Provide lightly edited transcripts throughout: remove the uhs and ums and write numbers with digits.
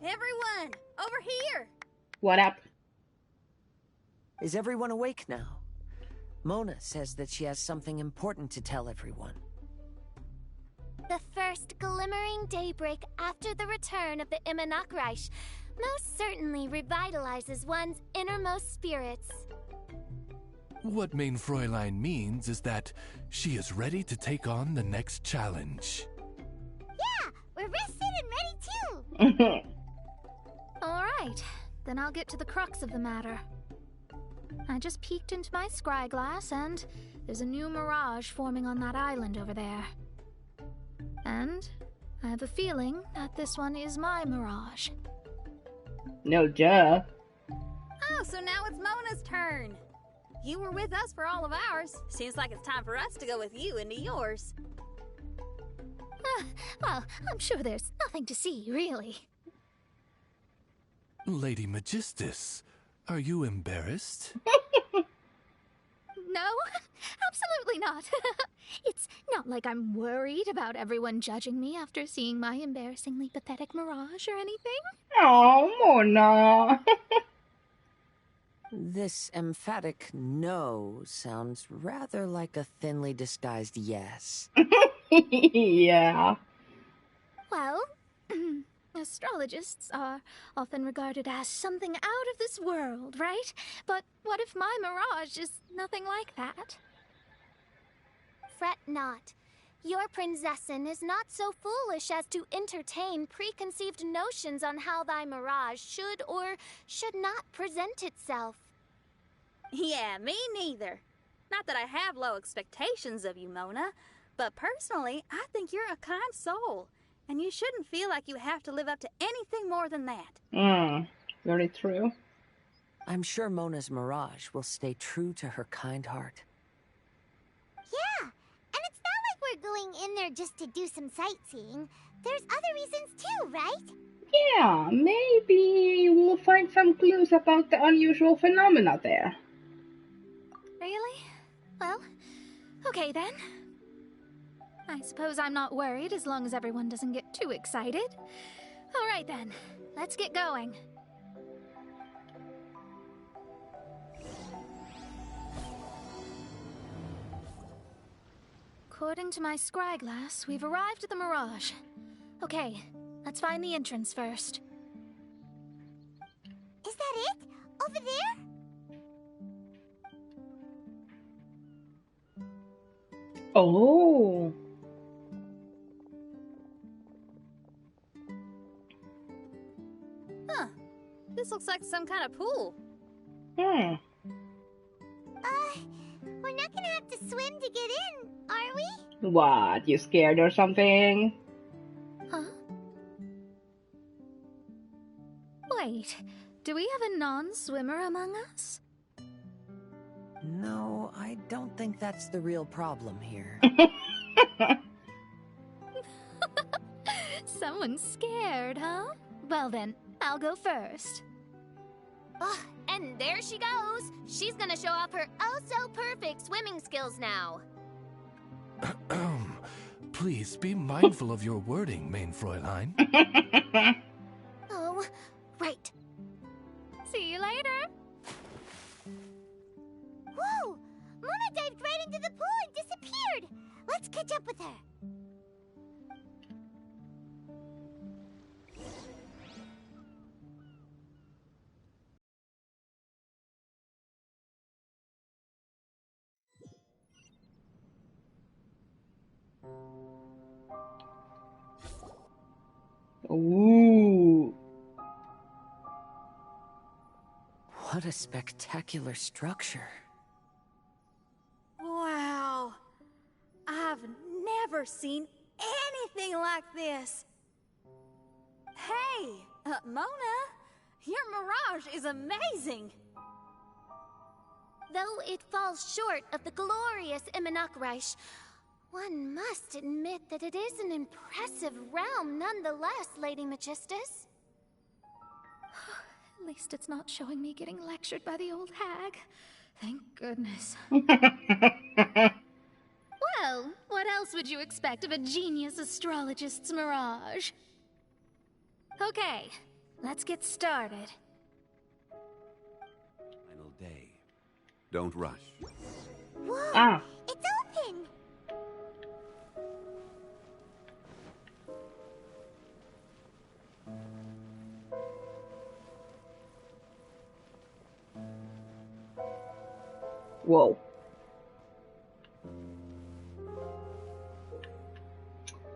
Everyone, over here! What up? Is everyone awake now? Mona says that she has something important to tell everyone. The first glimmering daybreak after the return of the Mirage most certainly revitalizes one's innermost spirits. What Main Fräulein means is that she is ready to take on the next challenge. Yeah, we're rested and ready too! Alright, then I'll get to the crux of the matter. I just peeked into my scry glass and there's a new Mirage forming on that island over there. And I have a feeling that this one is my Mirage. No duh. Oh, so now it's Mona's turn. You were with us for all of ours. Seems like it's time for us to go with you into yours. Well, I'm sure there's nothing to see, really. Lady Magistus, are you embarrassed? No, absolutely not. It's not like I'm worried about everyone judging me after seeing my embarrassingly pathetic Mirage or anything. Oh, Mona. This emphatic no sounds rather like a thinly disguised yes. Yeah. Well, astrologists are often regarded as something out of this world, right? But what if my Mirage is nothing like that? Fret not. Your prinzessin is not so foolish as to entertain preconceived notions on how thy Mirage should or should not present itself. Yeah, me neither. Not that I have low expectations of you, Mona, but personally, I think you're a kind soul, and you shouldn't feel like you have to live up to anything more than that. Very true. I'm sure Mona's Mirage will stay true to her kind heart. Yeah, and it's not like we're going in there just to do some sightseeing. There's other reasons too, right? Yeah, maybe we'll find some clues about the unusual phenomena there. Really? Well, okay then. I suppose I'm not worried as long as everyone doesn't get too excited. Alright then, let's get going. According to my scry glass, we've arrived at the Mirage. Okay, let's find the entrance first. Is that it? Over there? Oh. Huh. This looks like some kind of pool. Hmm. We're not gonna have to swim to get in, are we? What? You scared or something? Huh? Wait, do we have a non-swimmer among us? No, I don't think that's the real problem here. Someone's scared, huh? Well then, I'll go first. Oh, and there she goes. She's gonna show off her oh-so-perfect swimming skills now. Please be mindful of your wording, Main Fräulein. Oh, right. See you later. Whoa! Mona dived right into the pool and disappeared. Let's catch up with her. Ooh. What a spectacular structure. Wow. I've never seen anything like this. Hey, Mona, your Mirage is amazing. Though it falls short of the glorious Mirage, one must admit that it is an impressive realm nonetheless, Lady Magistus. At least it's not showing me getting lectured by the old hag. Thank goodness. Well, what else would you expect of a genius astrologist's Mirage? Okay, let's get started. Final day. Don't rush. Whoa! Ah, It's open! whoa.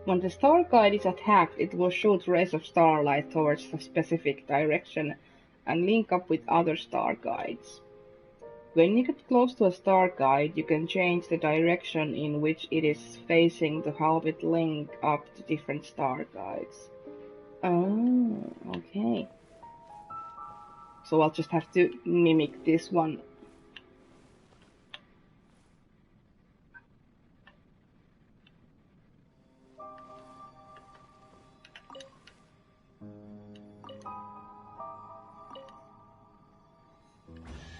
When the star guide is attacked, it will shoot rays of starlight towards a specific direction and link up with other star guides. When you get close to a star guide, you can change the direction in which it is facing to help it link up to different star guides. Oh, okay. So I'll just have to mimic this one.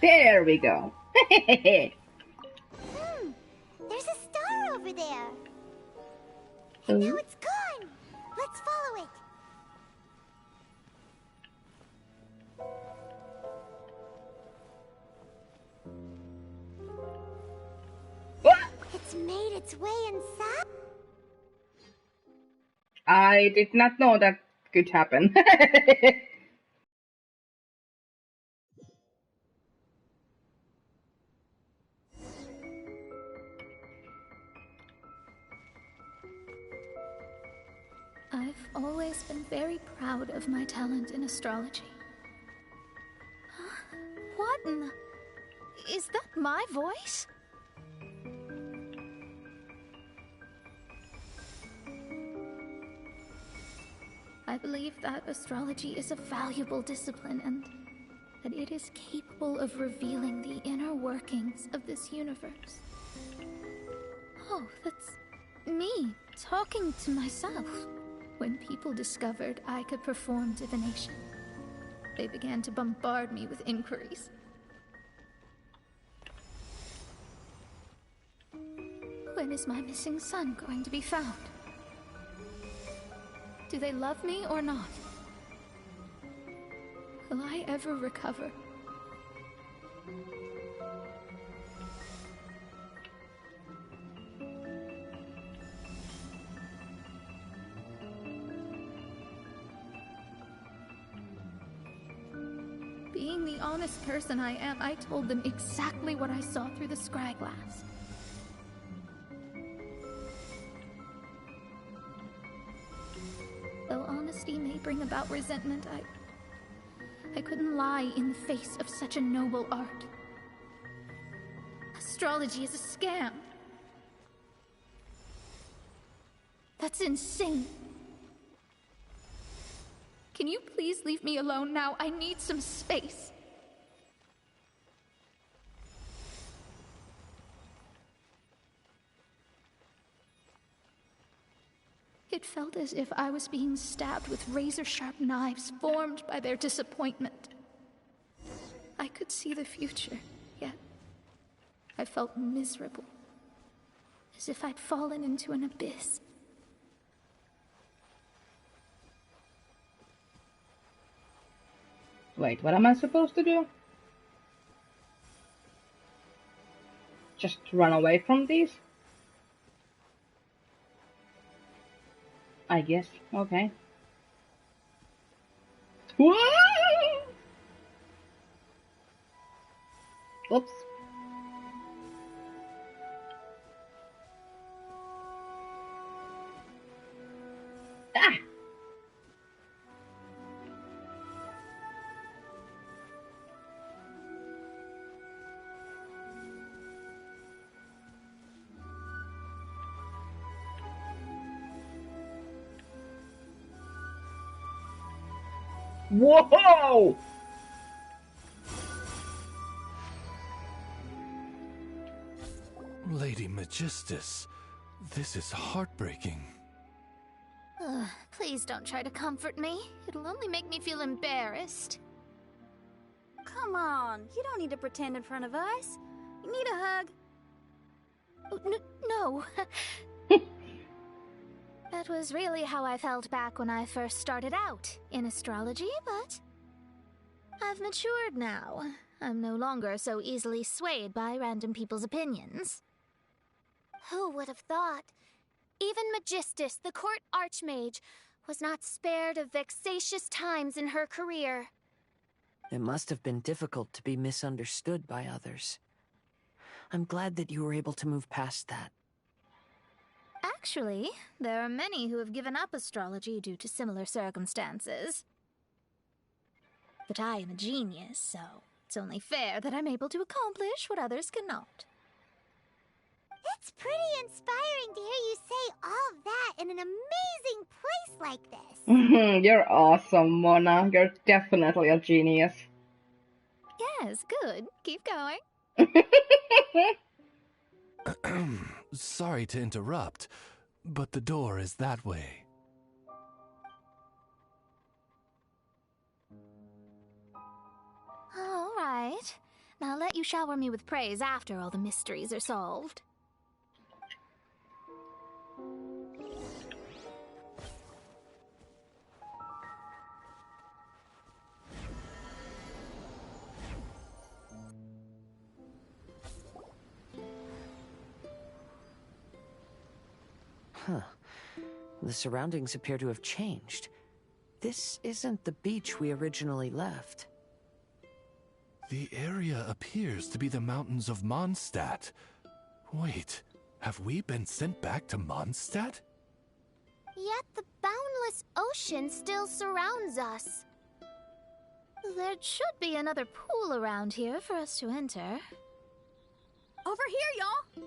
There we go. There's a star over there. And now it's gone. Let's follow it. It's made its way inside. I did not know that could happen. I've always been very proud of my talent in astrology. Huh? What in the... Is that my voice? I believe that astrology is a valuable discipline and that it is capable of revealing the inner workings of this universe. Oh, that's me talking to myself. When people discovered I could perform divination, they began to bombard me with inquiries. When is my missing son going to be found? Do they love me or not? Will I ever recover? Being the honest person I am, I told them exactly what I saw through the scryglass. Though honesty may bring about resentment, I couldn't lie in the face of such a noble art. Astrology is a scam. That's insane. Can you please leave me alone now? I need some space. It felt as if I was being stabbed with razor-sharp knives formed by their disappointment. I could see the future, yet I felt miserable, as if I'd fallen into an abyss. Wait, what am I supposed to do? Just run away from these? I guess. Okay. Whoa! Oops. Ah! Whoa! Lady Magistus, this is heartbreaking. Please don't try to comfort me. It'll only make me feel embarrassed. Come on, you don't need to pretend in front of us. You need a hug. Oh, no. That was really how I felt back when I first started out in astrology, but I've matured now. I'm no longer so easily swayed by random people's opinions. Who would have thought? Even Magistus, the court archmage, was not spared of vexatious times in her career. It must have been difficult to be misunderstood by others. I'm glad that you were able to move past that. Actually, there are many who have given up astrology due to similar circumstances. But I am a genius, so it's only fair that I'm able to accomplish what others cannot. It's pretty inspiring to hear you say all that in an amazing place like this. You're awesome, Mona. You're definitely a genius. Yes, good. Keep going. Sorry to interrupt, but the door is that way. All right. I'll let you shower me with praise after all the mysteries are solved. Huh. The surroundings appear to have changed. This isn't the beach we originally left. The area appears to be the mountains of Mondstadt. Wait, have we been sent back to Mondstadt? Yet the boundless ocean still surrounds us. There should be another pool around here for us to enter. Over here, y'all!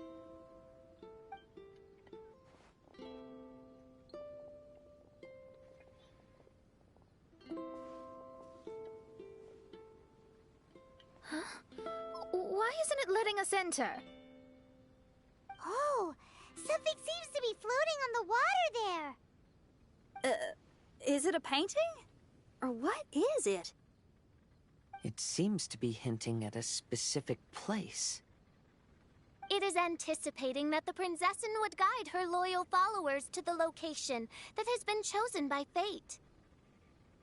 Why isn't it letting us enter? Oh, something seems to be floating on the water there. Is it a painting? Or what is it? It seems to be hinting at a specific place. It is anticipating that the Princessin would guide her loyal followers to the location that has been chosen by fate.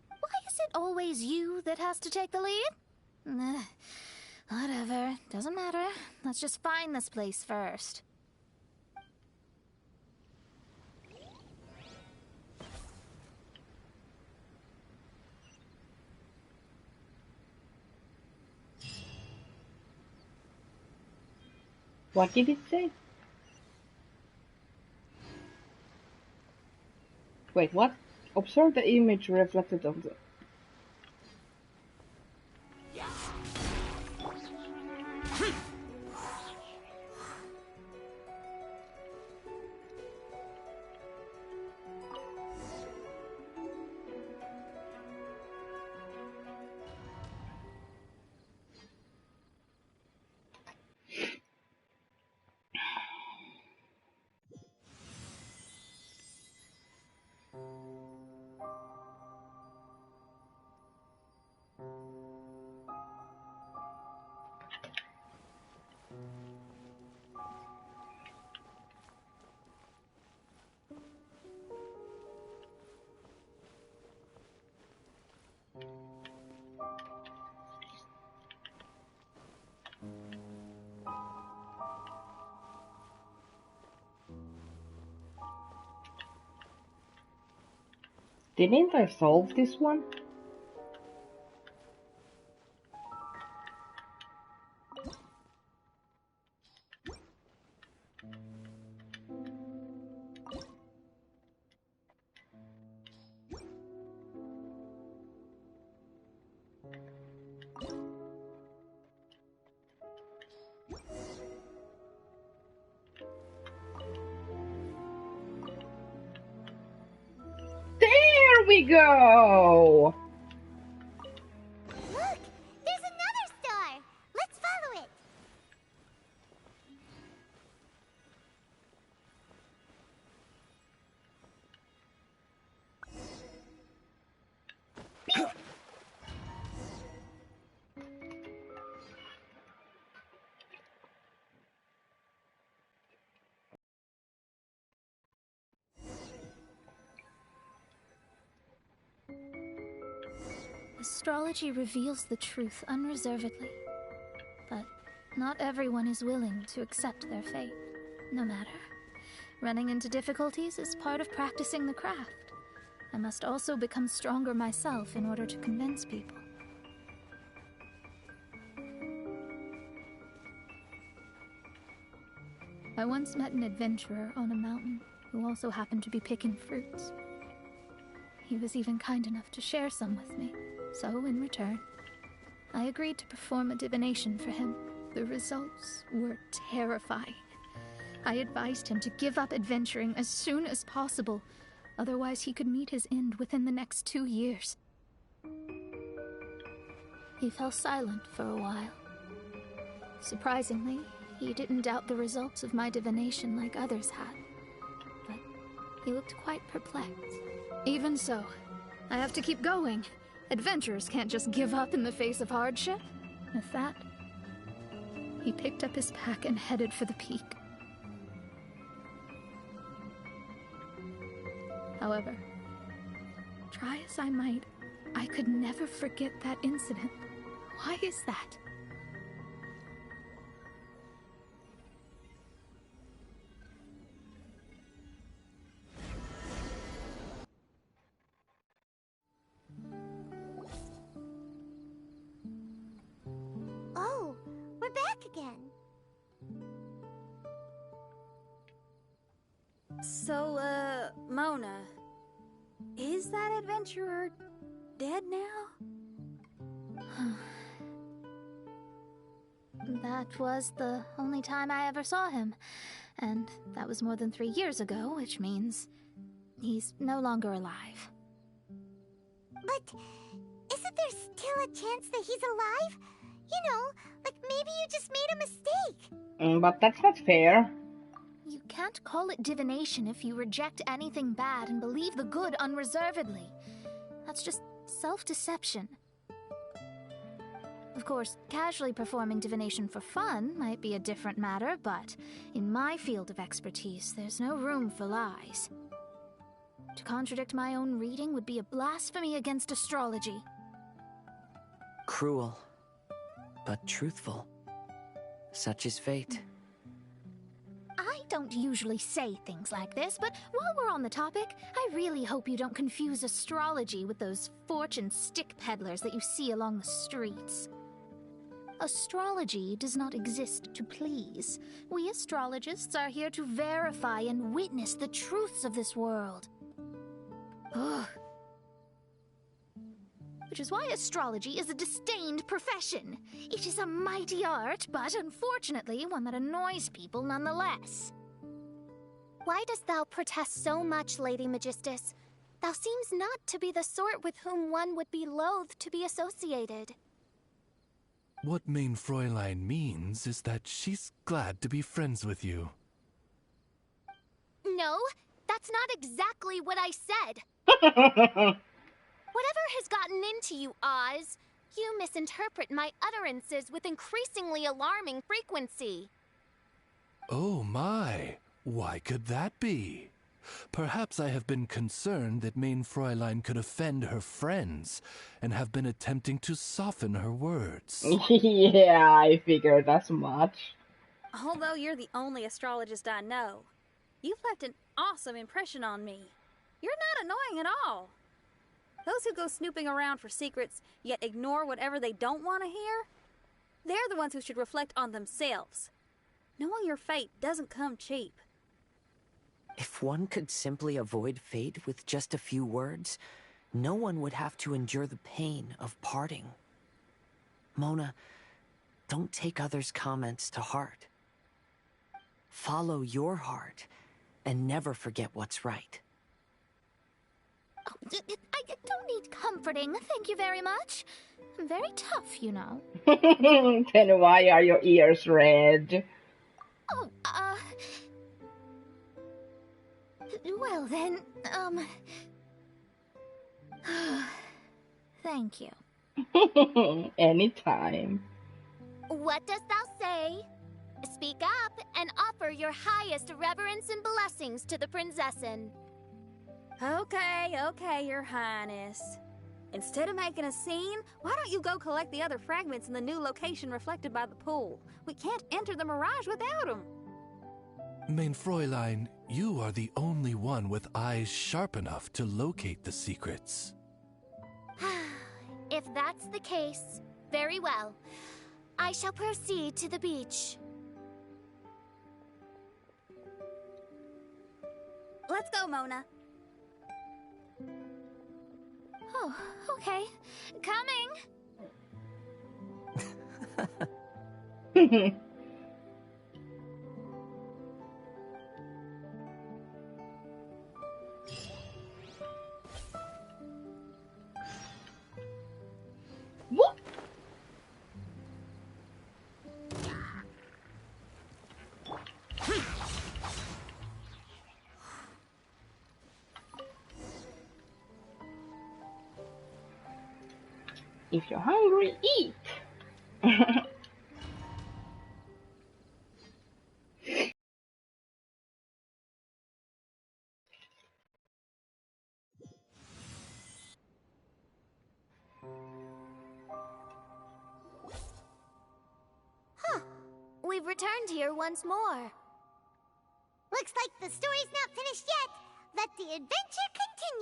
Why is it always you that has to take the lead? Whatever, doesn't matter. Let's just find this place first. What did it say? Wait, what? Observe the image reflected on the... Didn't I solve this one? There we go! Look, there's another star. Let's follow it. Astrology reveals the truth unreservedly. But not everyone is willing to accept their fate. No matter. Running into difficulties is part of practicing the craft. I must also become stronger myself in order to convince people. I once met an adventurer on a mountain who also happened to be picking fruits. He was even kind enough to share some with me, so in return, I agreed to perform a divination for him. The results were terrifying. I advised him to give up adventuring as soon as possible, otherwise he could meet his end within the next 2 years. He fell silent for a while. Surprisingly, he didn't doubt the results of my divination like others had, but he looked quite perplexed. Even so, I have to keep going. Adventurers can't just give up in the face of hardship. With that, he picked up his pack and headed for the peak. However, try as I might, I could never forget that incident. Why is that? Oh, we're back again. So, Mona, is that adventurer dead now? That was the only time I ever saw him, and that was more than 3 years ago, which means he's no longer alive. But isn't there still a chance that he's alive? You know, like maybe you just made a mistake. But that's not fair. You can't call it divination if you reject anything bad and believe the good unreservedly. That's just self-deception. Of course, casually performing divination for fun might be a different matter, but in my field of expertise, there's no room for lies. To contradict my own reading would be a blasphemy against astrology. Cruel, but truthful. Such is fate. I don't usually say things like this, but while we're on the topic, I really hope you don't confuse astrology with those fortune stick peddlers that you see along the streets. Astrology does not exist to please. We astrologists are here to verify and witness the truths of this world. Ugh. Which is why astrology is a disdained profession. It is a mighty art, but unfortunately one that annoys people nonetheless. Why dost thou protest so much, Lady Magistus? Thou seems not to be the sort with whom one would be loath to be associated. What Main Fräulein means is that she's glad to be friends with you. No, that's not exactly what I said. Whatever has gotten into you, Oz, you misinterpret my utterances with increasingly alarming frequency. Oh my, why could that be? Perhaps I have been concerned that Main Fräulein could offend her friends, and have been attempting to soften her words. Yeah, I figured as much. Although you're the only astrologist I know, you've left an awesome impression on me. You're not annoying at all. Those who go snooping around for secrets, yet ignore whatever they don't want to hear, they're the ones who should reflect on themselves. Knowing your fate doesn't come cheap. If one could simply avoid fate with just a few words, no one would have to endure the pain of parting. Mona, don't take others' comments to heart. Follow your heart, and never forget what's right. Oh, I don't need comforting, thank you very much. I'm very tough, you know. Then why are your ears red? Oh, well then, thank you. Anytime. What dost thou say? Speak up and offer your highest reverence and blessings to the Prinzessin. Okay, Your Highness. Instead of making a scene, why don't you go collect the other fragments in the new location reflected by the pool? We can't enter the Mirage without them. Mein Fräulein, you are the only one with eyes sharp enough to locate the secrets. If that's the case, very well. I shall proceed to the beach. Let's go, Mona. Oh, okay. Coming! What? If you're hungry, eat. We've returned here once more. Looks like the story's not finished yet. Let the adventure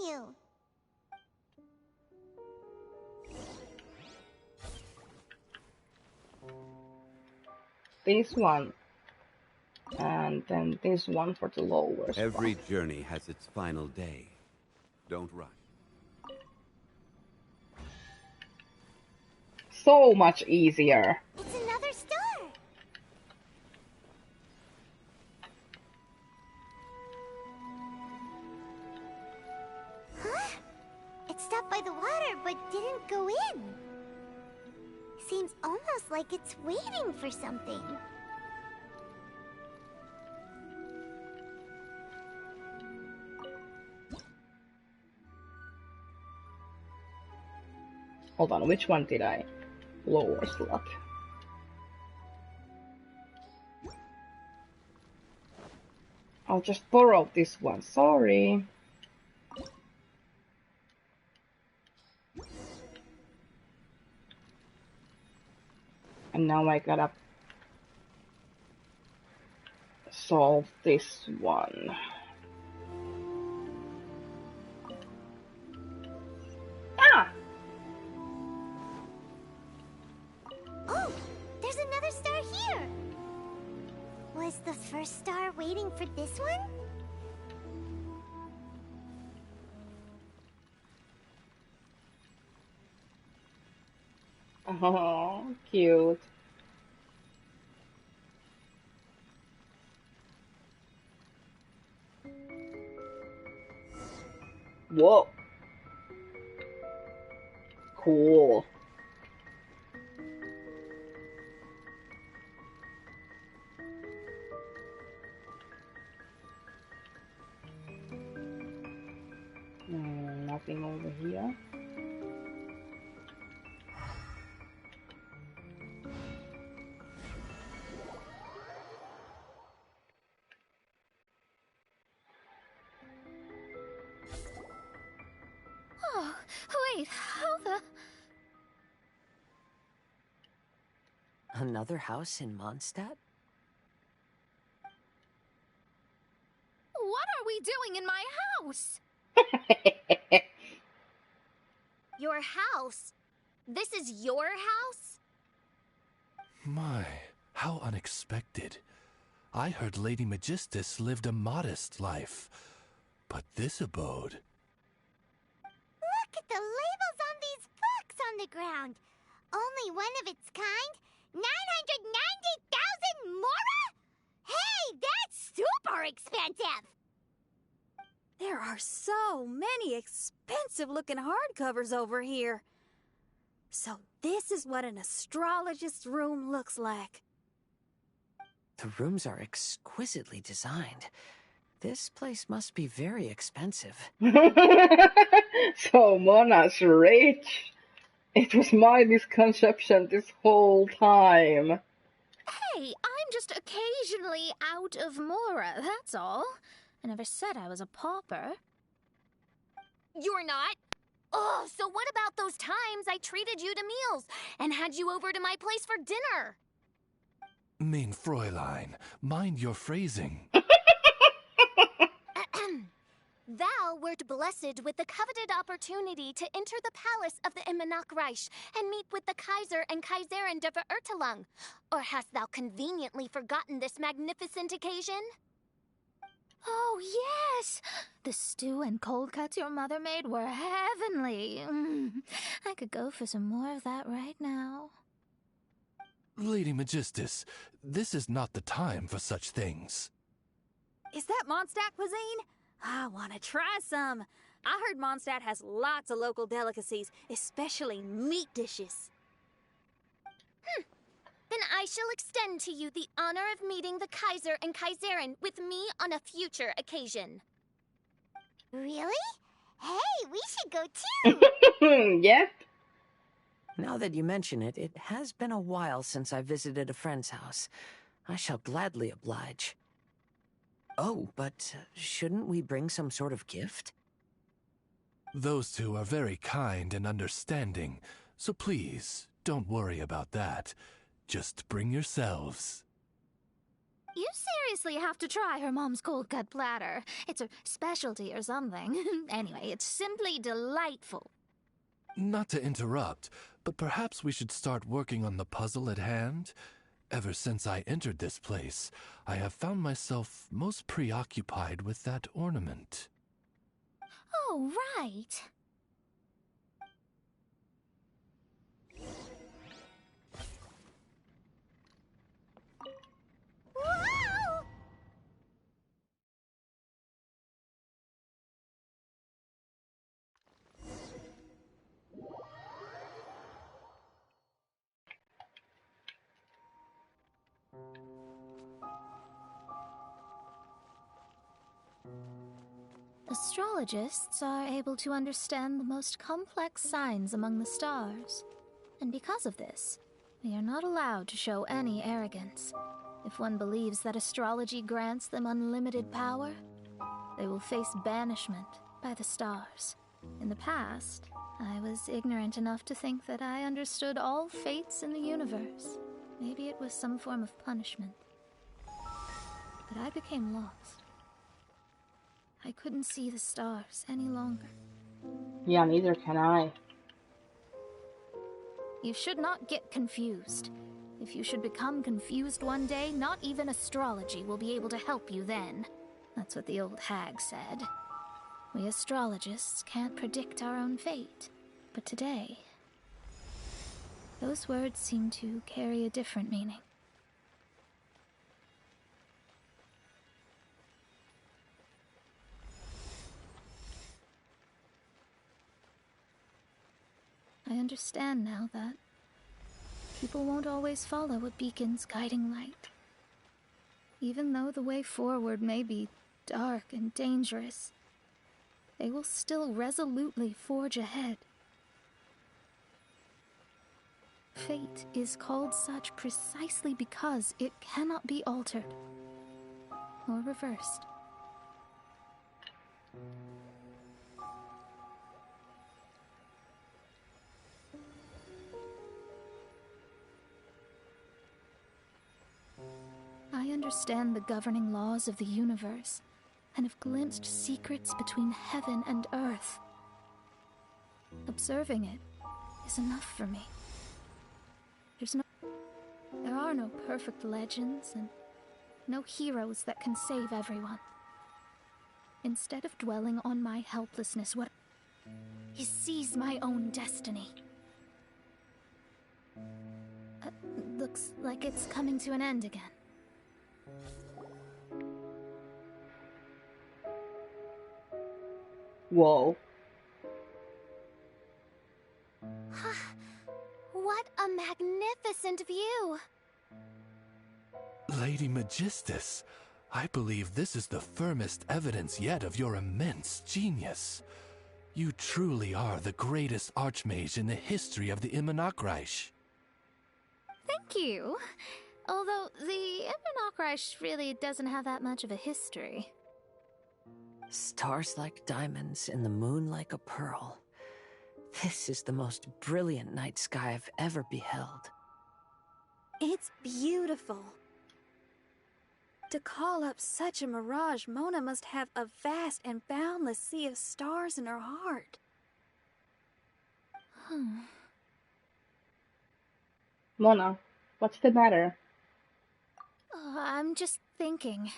continue. This one. And then this one for the lower spot. Every journey has its final day. Don't rush. So much easier. It's another star. Huh? It stopped by the water but didn't go in. Seems almost like it's waiting for something. Hold on, which one did I? Lower slot. I'll just borrow this one, sorry. And now I gotta solve this one. Ah! Oh, there's another star here. Was the first star waiting for this one? Oh, cute. Whoa. Cool. Nothing over here. Oh, wait, how the... Another house in Mondstadt? What are we doing in my house? Your house? This is your house? My, how unexpected. I heard Lady Magistus lived a modest life, but this abode... Look at the labels on these books on the ground. Only one of its kind? 990,000 mora? Hey, that's super expensive! There are so many expensive-looking hardcovers over here. So this is what an astrologist's room looks like. The rooms are exquisitely designed. This place must be very expensive. So Mona's rich. It was my misconception this whole time. Hey, I'm just occasionally out of mora, that's all. I never said I was a pauper. You're not? Oh, so what about those times I treated you to meals and had you over to my place for dinner? Mein Fräulein, mind your phrasing. Thou wert blessed with the coveted opportunity to enter the palace of the Immenach and meet with the Kaiser and Kaiserin der Verurteilung. Or hast thou conveniently forgotten this magnificent occasion? Oh, yes! The stew and cold cuts your mother made were heavenly. I could go for some more of that right now. Lady Magistus, this is not the time for such things. Is that Mondstadt cuisine? I want to try some. I heard Mondstadt has lots of local delicacies, especially meat dishes. Then I shall extend to you the honor of meeting the Kaiser and Kaiserin with me on a future occasion. Really? Hey, we should go too! Yep. Now that you mention it, it has been a while since I visited a friend's house. I shall gladly oblige. Oh, but shouldn't we bring some sort of gift? Those two are very kind and understanding, so please, don't worry about that. Just bring yourselves. You seriously have to try her mom's cold cut platter. It's a specialty or something. Anyway, it's simply delightful. Not to interrupt, but perhaps we should start working on the puzzle at hand? Ever since I entered this place, I have found myself most preoccupied with that ornament. Oh, right. Whoa! Astrologists are able to understand the most complex signs among the stars. And because of this, we are not allowed to show any arrogance. If one believes that astrology grants them unlimited power, they will face banishment by the stars. In the past, I was ignorant enough to think that I understood all fates in the universe. Maybe it was some form of punishment. But I became lost. I couldn't see the stars any longer. Yeah, neither can I. You should not get confused. If you should become confused one day, not even astrology will be able to help you then. That's what the old hag said. We astrologists can't predict our own fate. But today, those words seem to carry a different meaning. I understand now that people won't always follow a beacon's guiding light. Even though the way forward may be dark and dangerous, they will still resolutely forge ahead. Fate is called such precisely because it cannot be altered or reversed. I understand the governing laws of the universe, and have glimpsed secrets between heaven and earth. Observing it is enough for me. There are no perfect legends, and no heroes that can save everyone. Instead of dwelling on my helplessness, what is seize my own destiny. Looks like it's coming to an end again. Whoa. What a magnificent view! Lady Magistus, I believe this is the firmest evidence yet of your immense genius. You truly are the greatest archmage in the history of the Immenach. Thank you. Although the Immenach really doesn't have that much of a history. Stars like diamonds and the moon like a pearl. This is the most brilliant night sky I've ever beheld. It's beautiful. To call up such a mirage, Mona must have a vast and boundless sea of stars in her heart. Mona, what's the matter? I'm just thinking.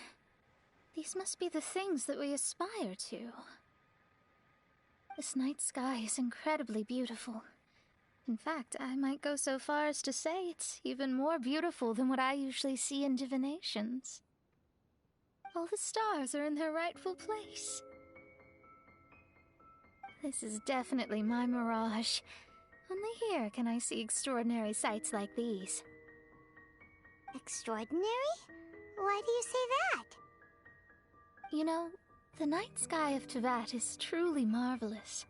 These must be the things that we aspire to. This night sky is incredibly beautiful. In fact, I might go so far as to say it's even more beautiful than what I usually see in divinations. All the stars are in their rightful place. This is definitely my mirage. Only here can I see extraordinary sights like these. Extraordinary? Why do you say that? You know, the night sky of Tevat is truly marvelous.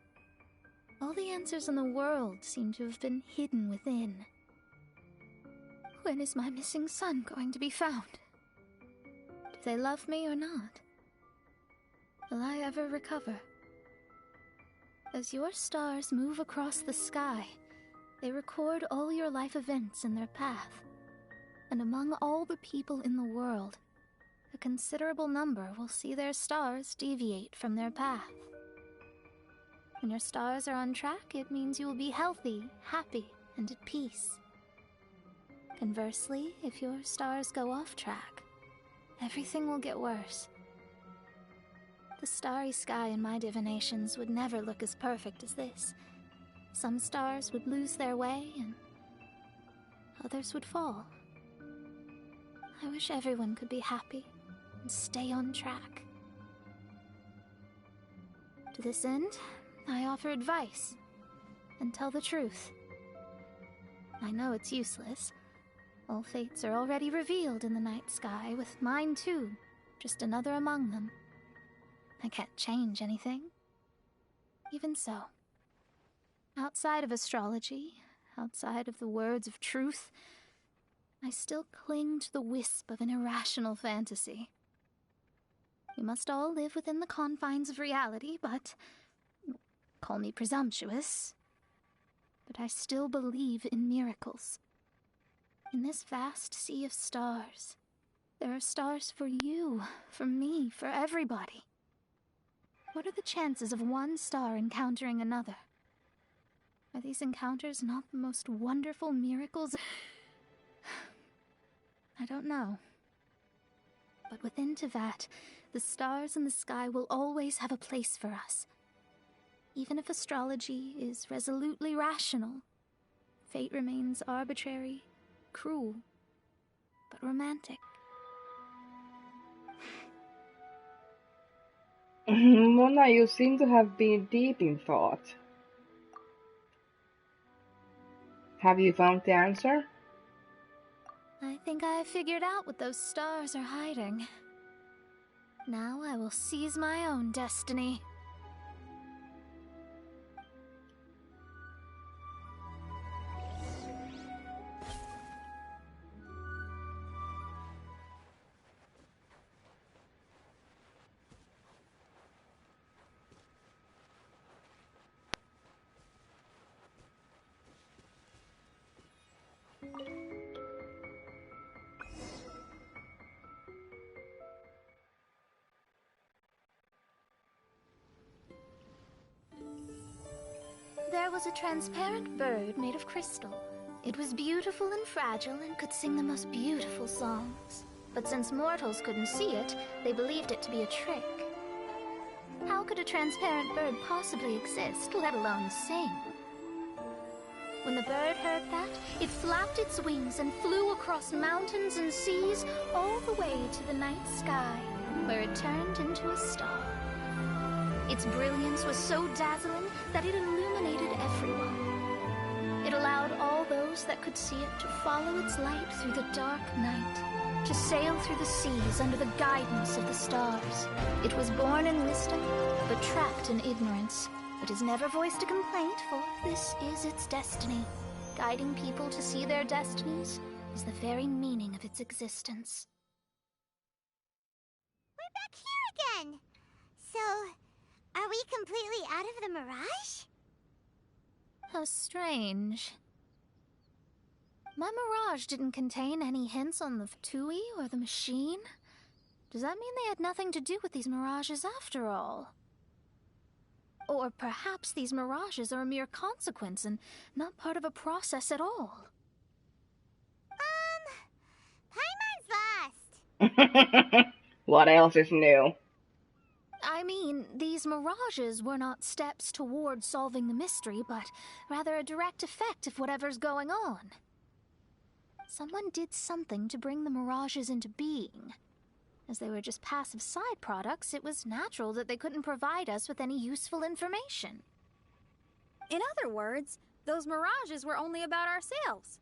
All the answers in the world seem to have been hidden within. When is my missing son going to be found? Do they love me or not? Will I ever recover? As your stars move across the sky, they record all your life events in their path. And among all the people in the world, a considerable number will see their stars deviate from their path. When your stars are on track, it means you will be healthy, happy, and at peace. Conversely, if your stars go off track, everything will get worse. The starry sky in my divinations would never look as perfect as this. Some stars would lose their way, and others would fall. I wish everyone could be happy and stay on track. To this end, I offer advice and tell the truth. I know it's useless. All fates are already revealed in the night sky, with mine too, just another among them. I can't change anything. Even so, outside of astrology, outside of the words of truth, I still cling to the wisp of an irrational fantasy. We must all live within the confines of reality, but call me presumptuous, but I still believe in miracles. In this vast sea of stars, there are stars for you, for me, for everybody. What are the chances of one star encountering another? Are these encounters not the most wonderful miracles? I don't know. But within Tevat, the stars in the sky will always have a place for us. Even if astrology is resolutely rational, fate remains arbitrary, cruel, but romantic. Mona, you seem to have been deep in thought. Have you found the answer? I think I have figured out what those stars are hiding. Now I will seize my own destiny. There was a transparent bird made of crystal. It was beautiful and fragile and could sing the most beautiful songs. But since mortals couldn't see it, they believed it to be a trick. How could a transparent bird possibly exist, let alone sing? When the bird heard that, it flapped its wings and flew across mountains and seas all the way to the night sky, where it turned into a star. Its brilliance was so dazzling that it illuminated everyone. It allowed all those that could see it to follow its light through the dark night, to sail through the seas under the guidance of the stars. It was born in wisdom, but trapped in ignorance. It has never voiced a complaint, for this is its destiny. Guiding people to see their destinies is the very meaning of its existence. We're back here again! So, are we completely out of the Mirage? How strange. My Mirage didn't contain any hints on the Fatui or the machine. Does that mean they had nothing to do with these Mirages after all? Or perhaps these Mirages are a mere consequence and not part of a process at all. Paimon's lost. What else is new? I mean, these Mirages were not steps toward solving the mystery, but rather a direct effect of whatever's going on. Someone did something to bring the Mirages into being. As they were just passive side products, it was natural that they couldn't provide us with any useful information. In other words, those Mirages were only about ourselves.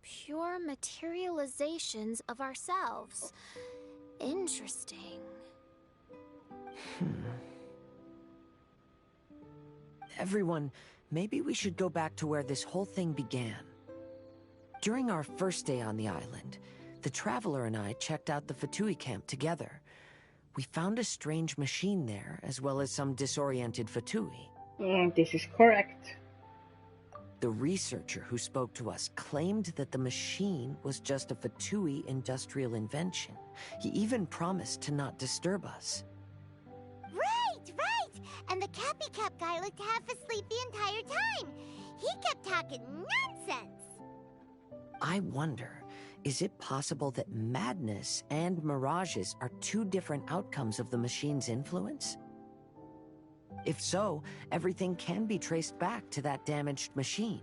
Pure materializations of ourselves. Interesting. Everyone, maybe we should go back to where this whole thing began. During our first day on the island, the Traveler and I checked out the Fatui camp together. We found a strange machine there, as well as some disoriented Fatui. This is correct. The researcher who spoke to us claimed that the machine was just a Fatui industrial invention. He even promised to not disturb us. Right! And the Cappy Cap guy looked half asleep the entire time. He kept talking nonsense. I wonder, is it possible that madness and mirages are two different outcomes of the machine's influence? If so, everything can be traced back to that damaged machine,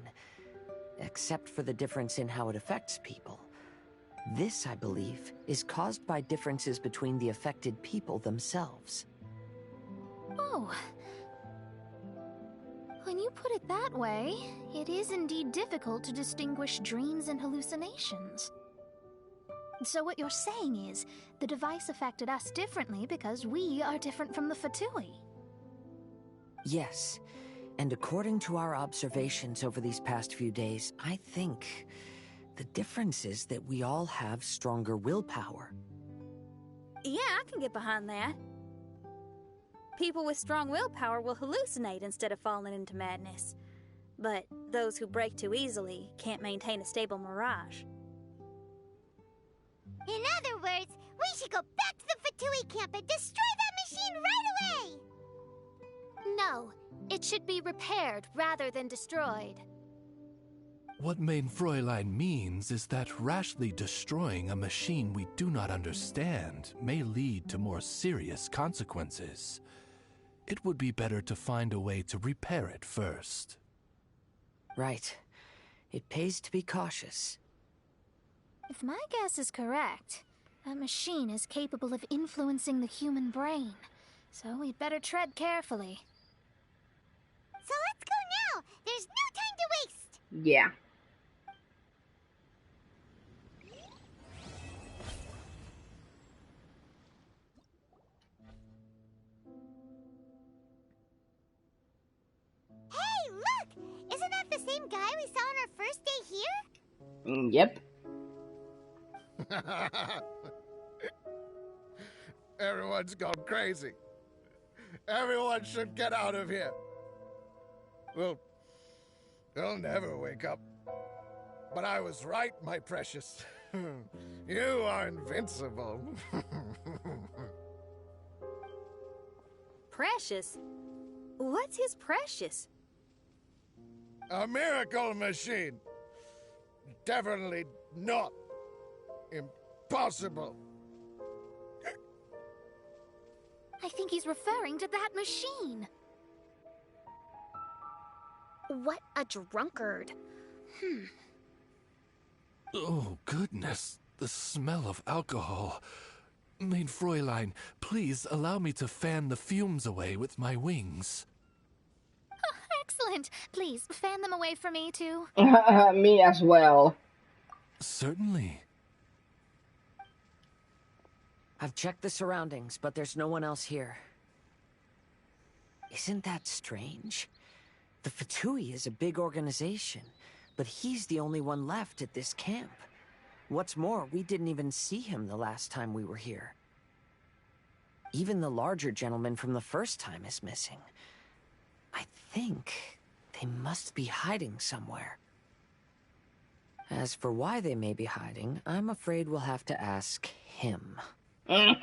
except for the difference in how it affects people. This, I believe, is caused by differences between the affected people themselves. Oh. When you put it that way, it is indeed difficult to distinguish dreams and hallucinations. So what you're saying is, the device affected us differently because we are different from the Fatui. Yes, and according to our observations over these past few days, I think the difference is that we all have stronger willpower. Yeah, I can get behind that. People with strong willpower will hallucinate instead of falling into madness. But those who break too easily can't maintain a stable mirage. In other words, we should go back to the Fatui camp and destroy that machine right away! No, it should be repaired rather than destroyed. What Main Fräulein means is that rashly destroying a machine we do not understand may lead to more serious consequences. It would be better to find a way to repair it first. Right. It pays to be cautious. If my guess is correct, that machine is capable of influencing the human brain. So we'd better tread carefully. So let's go now! There's no time to waste! Yeah. Hey, look! Isn't that the same guy we saw on our first day here? Yep. Everyone's gone crazy. Everyone should get out of here. Well, they'll never wake up. But I was right, my precious. You are invincible. Precious? What's his precious? A miracle machine. Definitely not impossible. I think he's referring to that machine. What a drunkard. Oh, goodness. The smell of alcohol. Main Fräulein, please allow me to fan the fumes away with my wings. Oh, excellent. Please, fan them away for me, too. Me as well. Certainly. I've checked the surroundings, but there's no one else here. Isn't that strange? The Fatui is a big organization, but he's the only one left at this camp. What's more, we didn't even see him the last time we were here. Even the larger gentleman from the first time is missing. I think they must be hiding somewhere. As for why they may be hiding, I'm afraid we'll have to ask him. But he's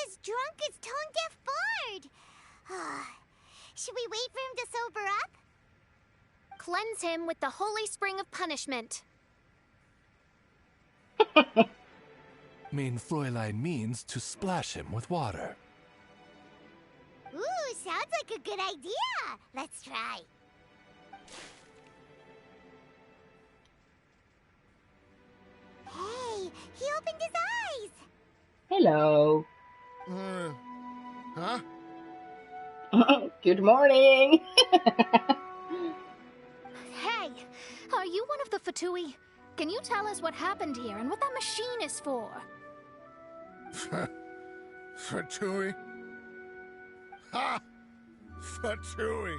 as drunk as tone-deaf Bard. Should we wait for him to sober up? Cleanse him with the holy spring of punishment. Mein Fräulein means to splash him with water. Ooh, sounds like a good idea. Let's try. Hey, he opened his eyes. Hello. Huh? Good morning. Hey, are you one of the Fatui? Can you tell us what happened here and what that machine is for? Fatui? Ha! Fatui!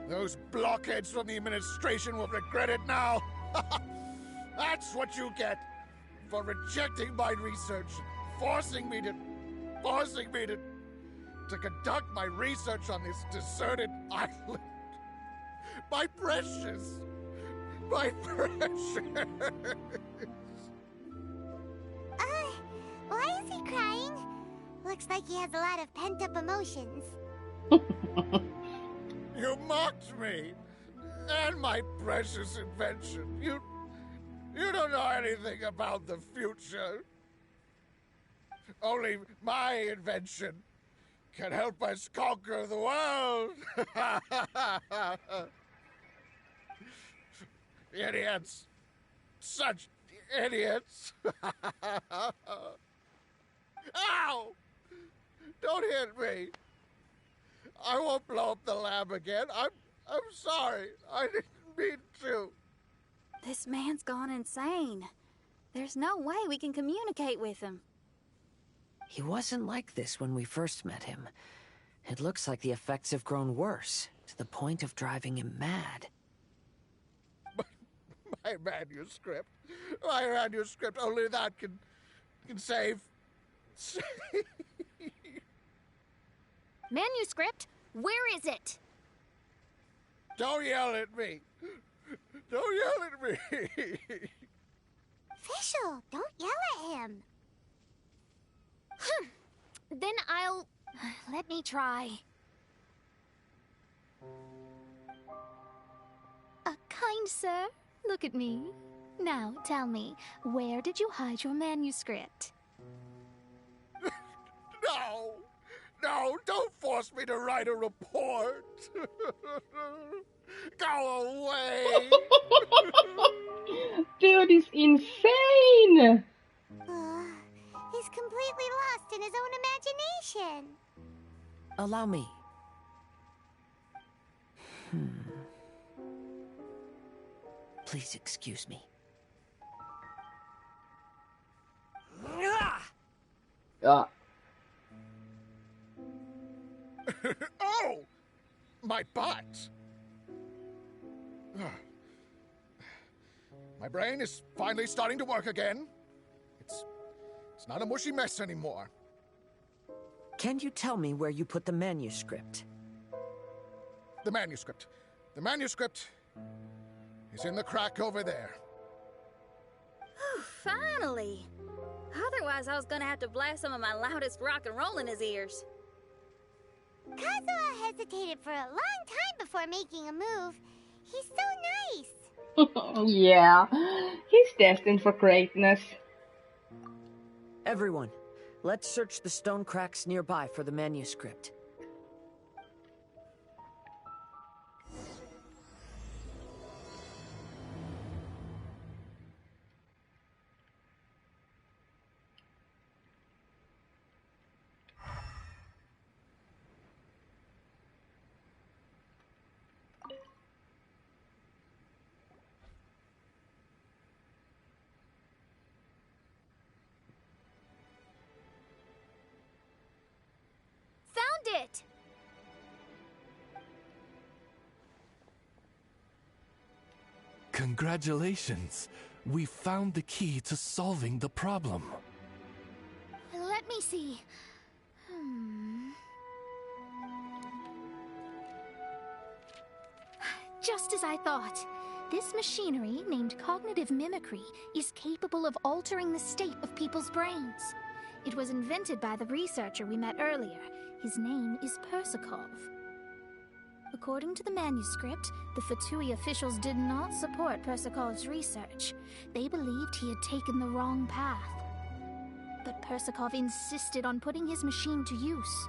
Those blockheads from the administration will regret it now. That's what you get for rejecting my research, forcing me to conduct my research on this deserted island. My precious. Why is he crying? Looks like he has a lot of pent-up emotions. You mocked me! And my precious invention. You don't know anything about the future. Only my invention can help us conquer the world. Idiots. Such idiots. Ow! Don't hit me. I won't blow up the lab again. I'm sorry. I didn't mean to. This man's gone insane. There's no way we can communicate with him. He wasn't like this when we first met him. It looks like the effects have grown worse, to the point of driving him mad. My manuscript. Only that can save. Manuscript? Where is it? Don't yell at me. Don't yell at me. Fischl, don't yell at him. Then I'll... Let me try. Kind sir, look at me. Now, tell me, where did you hide your manuscript? No, don't force me to write a report. Go away. Dude is insane. He's completely lost in his own imagination. Allow me. Please excuse me. Oh! My butt! My brain is finally starting to work again. It's not a mushy mess anymore. Can you tell me where you put the manuscript? The manuscript is in the crack over there. Finally! Otherwise, I was gonna have to blast some of my loudest rock and roll in his ears. Kazuha hesitated for a long time before making a move. He's so nice. Yeah, he's destined for greatness. Everyone, let's search the stone cracks nearby for the manuscript. It! Congratulations! We found the key to solving the problem. Let me see. just as I thought. This machinery, named cognitive mimicry, is capable of altering the state of people's brains. It was invented by the researcher we met earlier. His name is Persakov. According to the manuscript, the Fatui officials did not support Persakov's research. They believed he had taken the wrong path. But Persakov insisted on putting his machine to use.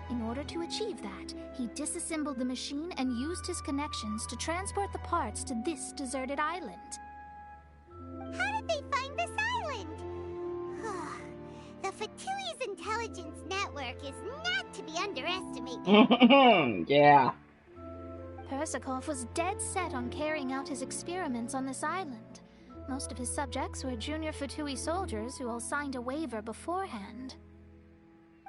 In order to achieve that, he disassembled the machine and used his connections to transport the parts to this deserted island. How did they find this island? The Fatui's intelligence network is not to be underestimated. Yeah. Persakov was dead set on carrying out his experiments on this island. Most of his subjects were junior Fatui soldiers who all signed a waiver beforehand.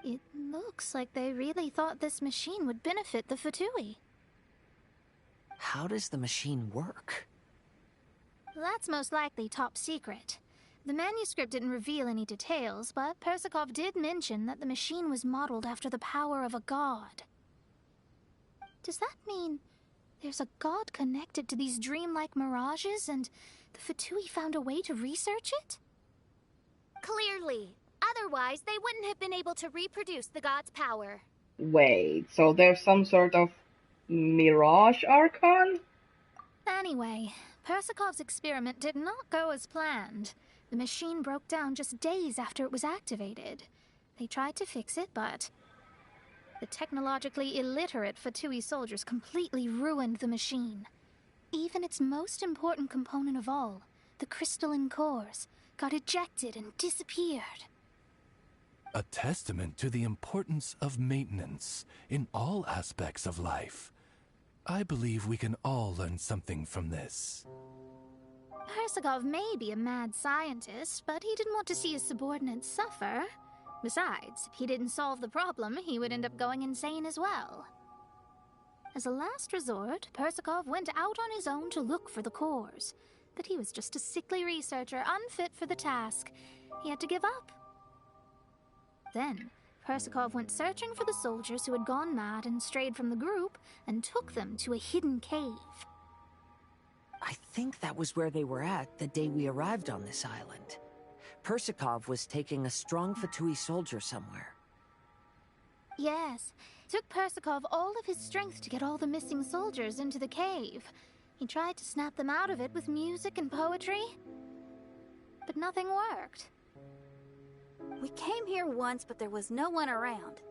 It looks like they really thought this machine would benefit the Fatui. How does the machine work? That's most likely top secret. The manuscript didn't reveal any details, but Persakov did mention that the machine was modeled after the power of a god. Does that mean there's a god connected to these dreamlike mirages, and the Fatui found a way to research it? Clearly. Otherwise, they wouldn't have been able to reproduce the god's power. Wait, so there's some sort of Mirage Archon? Anyway, Persakov's experiment did not go as planned. The machine broke down just days after it was activated. They tried to fix it, but the technologically illiterate Fatui soldiers completely ruined the machine. Even its most important component of all, the crystalline cores, got ejected and disappeared. A testament to the importance of maintenance in all aspects of life. I believe we can all learn something from this. Persakov may be a mad scientist, but he didn't want to see his subordinates suffer. Besides, if he didn't solve the problem, he would end up going insane as well. As a last resort, Persakov went out on his own to look for the cores. But he was just a sickly researcher, unfit for the task. He had to give up. Then, Persakov went searching for the soldiers who had gone mad and strayed from the group, and took them to a hidden cave. I think that was where they were at the day we arrived on this island. Persakov was taking a strong Fatui soldier somewhere. Yes, it took Persakov all of his strength to get all the missing soldiers into the cave. He tried to snap them out of it with music and poetry, but nothing worked. We came here once, but there was no one around.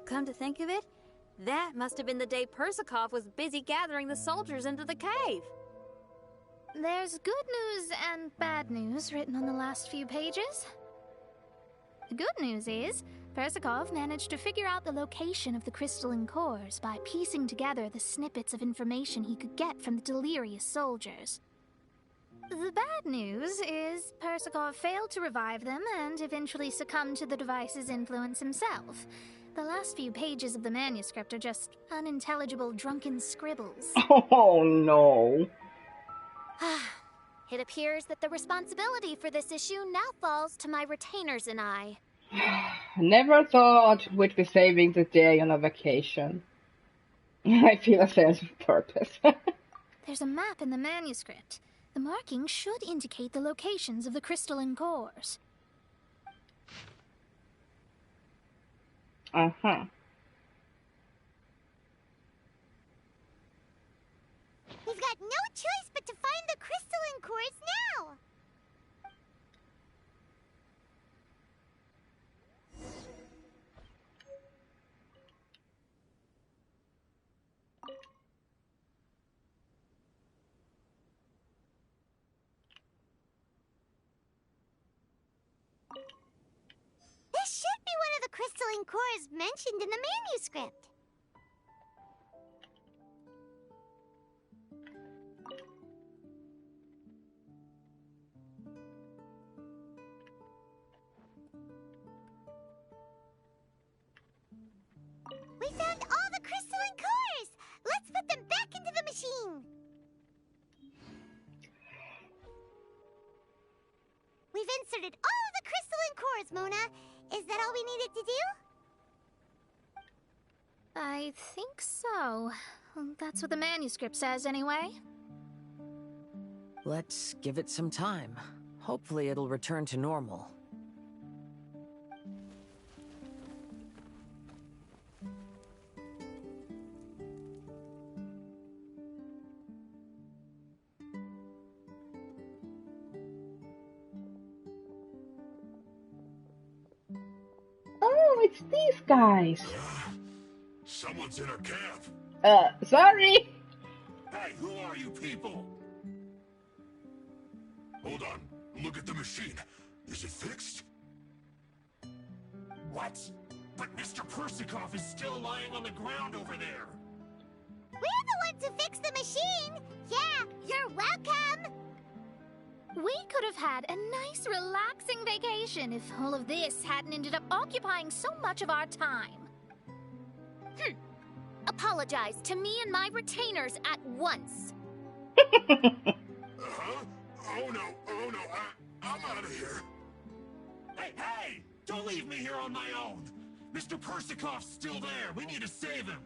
Come to think of it, that must have been the day Persakov was busy gathering the soldiers into the cave. There's good news and bad news written on the last few pages. The good news is, Persakov managed to figure out the location of the crystalline cores by piecing together the snippets of information he could get from the delirious soldiers. The bad news is Persakov failed to revive them and eventually succumbed to the device's influence himself. The last few pages of the manuscript are just unintelligible drunken scribbles. Oh no. It appears that the responsibility for this issue now falls to my retainers and I. Never thought we'd be saving the day on a vacation. I feel a sense of purpose. There's a map in the manuscript. The markings should indicate the locations of the crystalline cores. Uh-huh. We've got no choice but to find the crystalline cores now! This should be one of the crystalline cores mentioned in the manuscript. We found all the crystalline cores! Let's put them back into the machine! We've inserted all of the crystalline cores, Mona. Is that all we needed to do? I think so. That's what the manuscript says, anyway. Let's give it some time. Hopefully it'll return to normal. Oh, it's these guys. Someone's in our camp. Sorry. Hey, who are you people? Hold on. Look at the machine. Is it fixed? What? But Mr. Persikov is still lying on the ground over there. We're the ones who fixed the machine! Yeah, you're welcome! We could have had a nice, relaxing vacation if all of this hadn't ended up occupying so much of our time. Apologize to me and my retainers at once. Uh-huh? Oh no, I'm out of here. Hey! Don't leave me here on my own. Mr. Persikov's still there. We need to save him.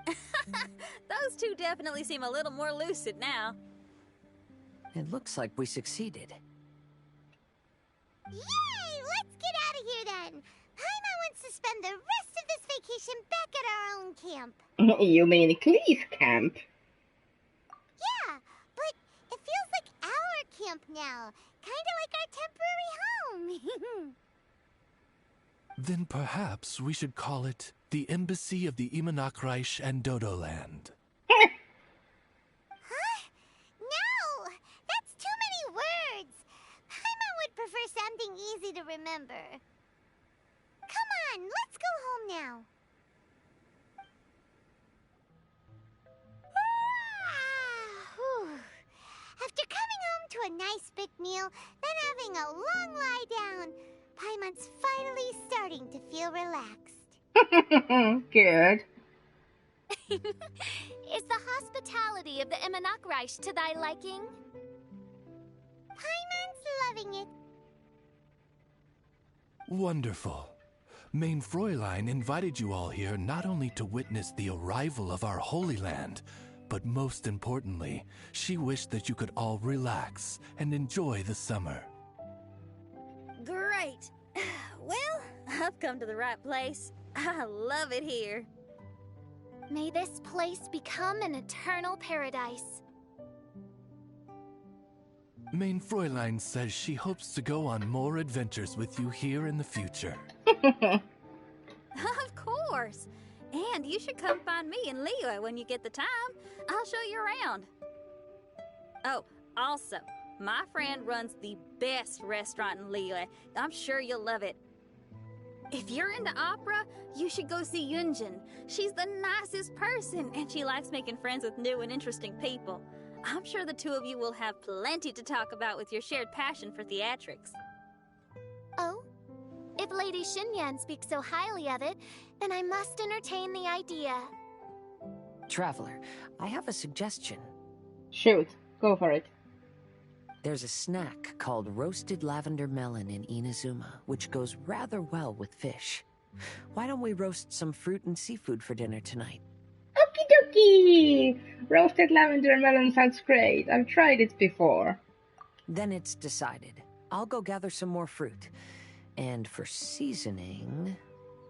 Those two definitely seem a little more lucid now. It looks like we succeeded. Yay! Let's get out of here then! Paimon wants to spend the rest of this vacation back at our own camp. You mean Klee's camp? Yeah, but it feels like our camp now. Kinda like our temporary home. Then perhaps we should call it the Embassy of the Imanakreich and Dodoland. Huh? No! That's too many words! Paimon would prefer something easy to remember. Come on, let's go home now. After coming home to a nice big meal, then having a long lie down, Paimon's finally starting to feel relaxed. Good. Is the hospitality of the Imanakreich to thy liking? Paimon's loving it. Wonderful. Main Fräulein invited you all here not only to witness the arrival of our Holy Land, but most importantly, she wished that you could all relax and enjoy the summer. Great. Well, I've come to the right place. I love it here. May this place become an eternal paradise. Main Fräulein says she hopes to go on more adventures with you here in the future. Of course. And you should come find me in Liyue when you get the time. I'll show you around. Oh, also, my friend runs the best restaurant in Liyue. I'm sure you'll love it. If you're into opera, you should go see Yunjin. She's the nicest person, and she likes making friends with new and interesting people. I'm sure the two of you will have plenty to talk about with your shared passion for theatrics. Oh? If Lady Xinyan speaks so highly of it, then I must entertain the idea. Traveler, I have a suggestion. Shoot, go for it. There's a snack called roasted lavender melon in Inazuma, which goes rather well with fish. Why don't we roast some fruit and seafood for dinner tonight? Okie dokie! Roasted lavender melon sounds great. I've tried it before. Then it's decided. I'll go gather some more fruit. And for seasoning...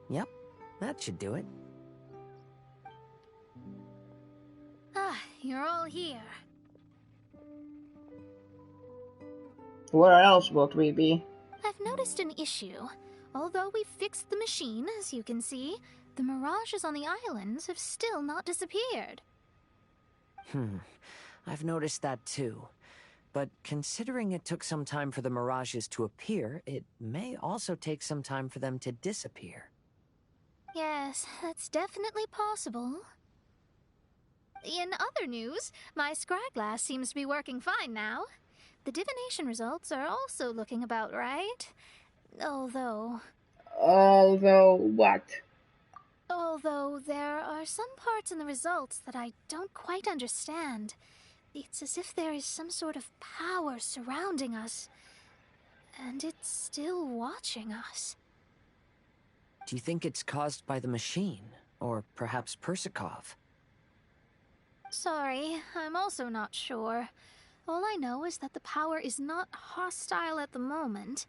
Yep, that should do it. Ah, you're all here. Where else would we be? I've noticed an issue. Although we've fixed the machine, as you can see, the mirages on the islands have still not disappeared. I've noticed that too. But considering it took some time for the mirages to appear, it may also take some time for them to disappear. Yes, that's definitely possible. In other news, my scryglass seems to be working fine now. The divination results are also looking about right. Although what? Although there are some parts in the results that I don't quite understand. It's as if there is some sort of power surrounding us, and it's still watching us. Do you think it's caused by the machine, or perhaps Persikov? Sorry, I'm also not sure. All I know is that the power is not hostile at the moment.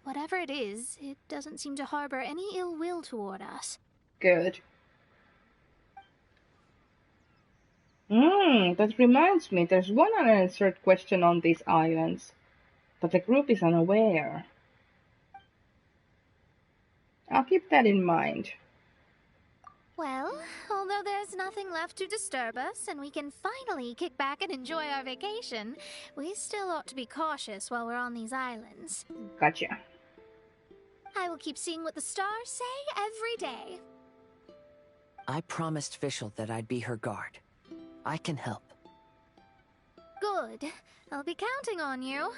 Whatever it is, it doesn't seem to harbor any ill will toward us. Good. That reminds me, there's one unanswered question on these islands, but the group is unaware. I'll keep that in mind. Well, although there's nothing left to disturb us and we can finally kick back and enjoy our vacation, we still ought to be cautious while we're on these islands. Gotcha. I will keep seeing what the stars say every day. I promised Fischl that I'd be her guard. I can help. Good. I'll be counting on you.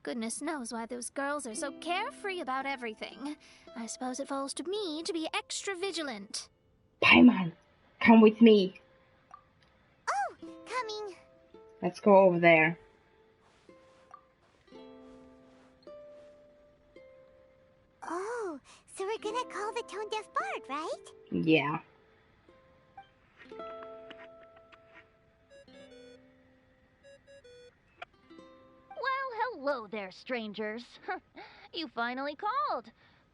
Goodness knows why those girls are so carefree about everything. I suppose it falls to me to be extra vigilant. Paimon, come with me. Oh, coming. Let's go over there. Oh, so we're gonna call the Tone Deaf Bard, right? Yeah. Hello there, strangers. You finally called.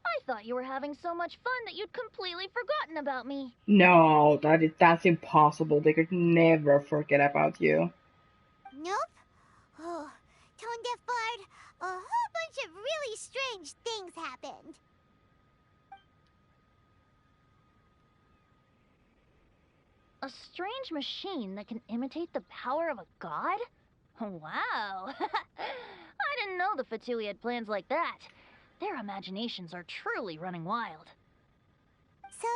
I thought you were having so much fun that you'd completely forgotten about me. No, that's impossible. They could never forget about you. Nope. Oh, Tone Deaf Bard, a whole bunch of really strange things happened. A strange machine that can imitate the power of a god? Wow. I didn't know the Fatui had plans like that. Their imaginations are truly running wild. So,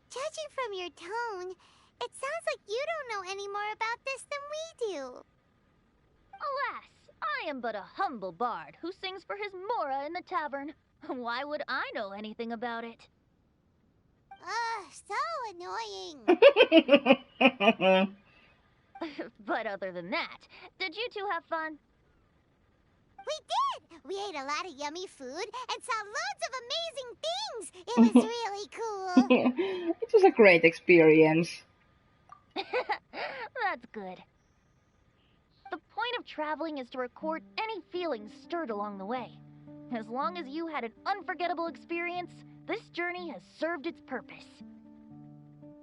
judging from your tone, it sounds like you don't know any more about this than we do. Alas, I am but a humble bard who sings for his Mora in the tavern. Why would I know anything about it? So annoying. But other than that, did you two have fun? We did! We ate a lot of yummy food and saw loads of amazing things! It was really cool! It was a great experience. That's good. The point of traveling is to record any feelings stirred along the way. As long as you had an unforgettable experience, this journey has served its purpose.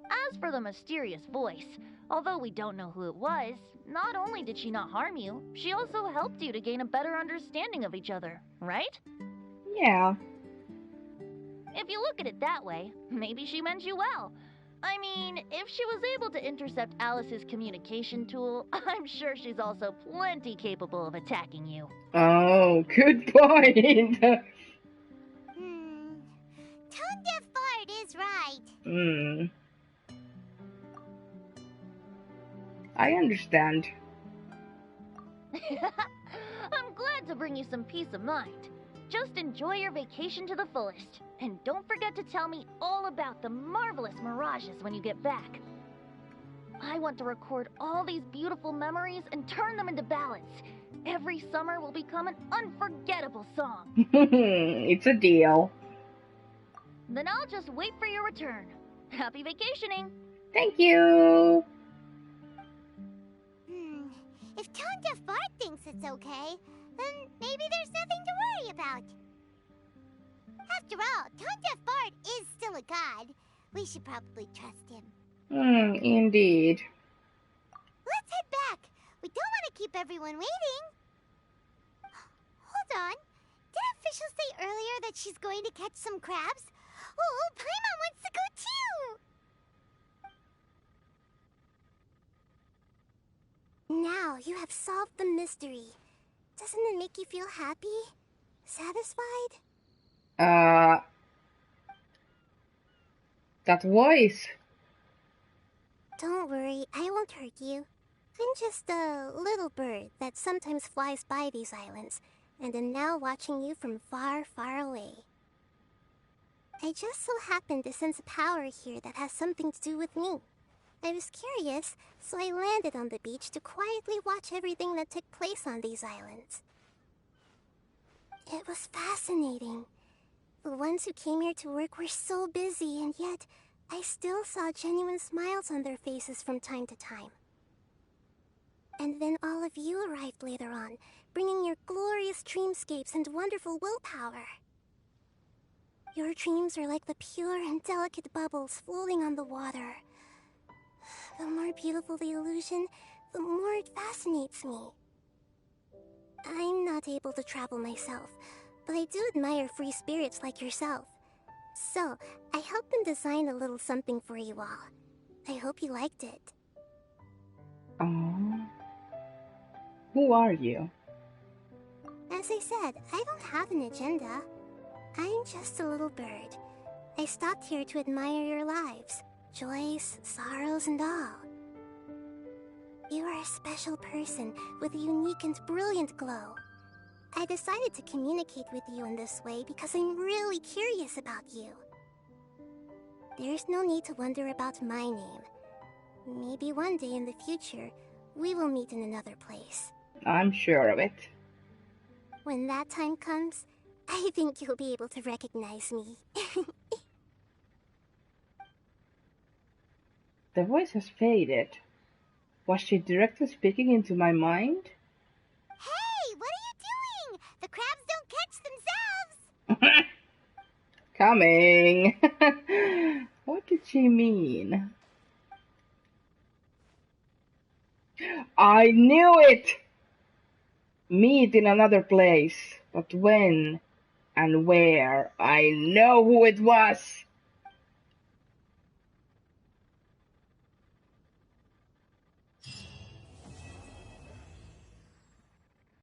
As for the mysterious voice, although we don't know who it was, not only did she not harm you, she also helped you to gain a better understanding of each other, right? Yeah. If you look at it that way, maybe she meant you well. I mean, if she was able to intercept Alice's communication tool, I'm sure she's also plenty capable of attacking you. Oh, good point. Tone Deaf Bard is right. I understand. I'm glad to bring you some peace of mind. Just enjoy your vacation to the fullest. And don't forget to tell me all about the marvelous mirages when you get back. I want to record all these beautiful memories and turn them into ballads. Every summer will become an unforgettable song. It's a deal. Then I'll just wait for your return. Happy vacationing! Thank you! If Tone Deaf Bard thinks it's okay, then maybe there's nothing to worry about. After all, Tone Deaf Bard is still a god. We should probably trust him. Indeed. Let's head back. We don't want to keep everyone waiting. Hold on. Didn't Fischl say earlier that she's going to catch some crabs? Oh, Paimon wants to go too! Now you have solved the mystery. Doesn't it make you feel happy? Satisfied? That voice. Don't worry, I won't hurt you. I'm just a little bird that sometimes flies by these islands, and am now watching you from far, far away. I just so happened to sense a power here that has something to do with me. I was curious, so I landed on the beach to quietly watch everything that took place on these islands. It was fascinating. The ones who came here to work were so busy, and yet I still saw genuine smiles on their faces from time to time. And then all of you arrived later on, bringing your glorious dreamscapes and wonderful willpower. Your dreams are like the pure and delicate bubbles floating on the water. The more beautiful the illusion, the more it fascinates me. I'm not able to travel myself, but I do admire free spirits like yourself. So, I helped them design a little something for you all. I hope you liked it. Oh. Who are you? As I said, I don't have an agenda. I'm just a little bird. I stopped here to admire your lives, joys, sorrows, and all. You are a special person with a unique and brilliant glow. I decided to communicate with you in this way because I'm really curious about you. There's no need to wonder about my name. Maybe one day in the future, we will meet in another place. I'm sure of it. When that time comes, I think you'll be able to recognize me. The voice has faded. Was she directly speaking into my mind? Hey, what are you doing? The crabs don't catch themselves! Coming! What did she mean? I knew it! Meet in another place, but when and where, I know who it was!